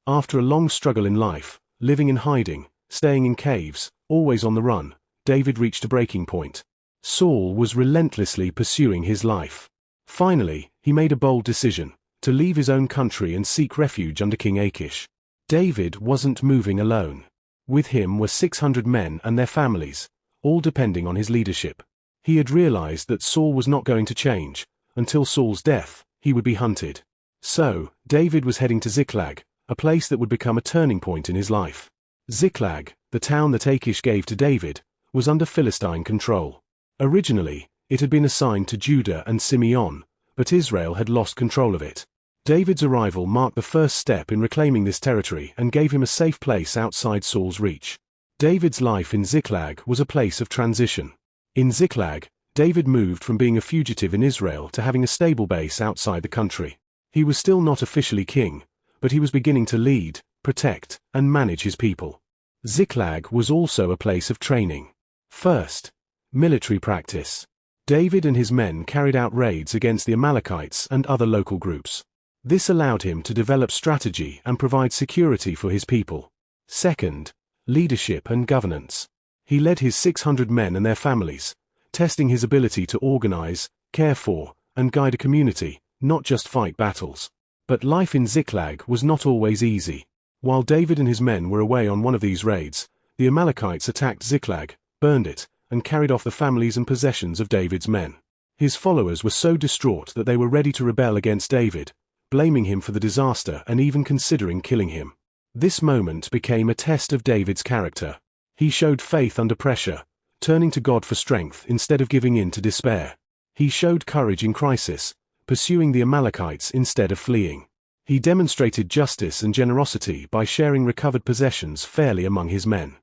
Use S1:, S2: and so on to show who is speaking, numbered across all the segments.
S1: After a long struggle in life, living in hiding, staying in caves, always on the run, David reached a breaking point. Saul was relentlessly pursuing his life. Finally, he made a bold decision, to leave his own country and seek refuge under King Achish. David wasn't moving alone. With him were 600 men and their families, all depending on his leadership. He had realized that Saul was not going to change. Until Saul's death, he would be hunted. So, David was heading to Ziklag, a place that would become a turning point in his life. Ziklag, the town that Achish gave to David, was under Philistine control. Originally, it had been assigned to Judah and Simeon, but Israel had lost control of it. David's arrival marked the first step in reclaiming this territory and gave him a safe place outside Saul's reach. David's life in Ziklag was a place of transition. In Ziklag, David moved from being a fugitive in Israel to having a stable base outside the country. He was still not officially king, but he was beginning to lead, protect, and manage his people. Ziklag was also a place of training. First, military practice. David and his men carried out raids against the Amalekites and other local groups. This allowed him to develop strategy and provide security for his people. Second, leadership and governance. He led his 600 men and their families, testing his ability to organize, care for, and guide a community, not just fight battles. But life in Ziklag was not always easy. While David and his men were away on one of these raids, the Amalekites attacked Ziklag, burned it, and carried off the families and possessions of David's men. His followers were so distraught that they were ready to rebel against David, blaming him for the disaster and even considering killing him. This moment became a test of David's character. He showed faith under pressure, turning to God for strength instead of giving in to despair. He showed courage in crisis, pursuing the Amalekites instead of fleeing. He demonstrated justice and generosity by sharing recovered possessions fairly among his men.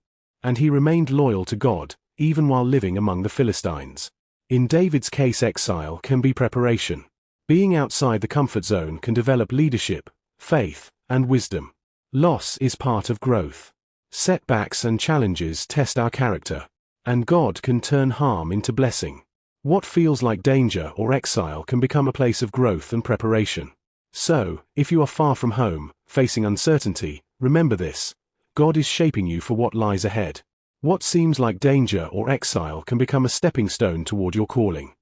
S1: And he remained loyal to God, even while living among the Philistines. In David's case, exile can be preparation. Being outside the comfort zone can develop leadership, faith, and wisdom. Loss is part of growth. Setbacks and challenges test our character. And God can turn harm into blessing. What feels like danger or exile can become a place of growth and preparation. So, if you are far from home, facing uncertainty, remember this: God is shaping you for what lies ahead. What seems like danger or exile can become a stepping stone toward your calling.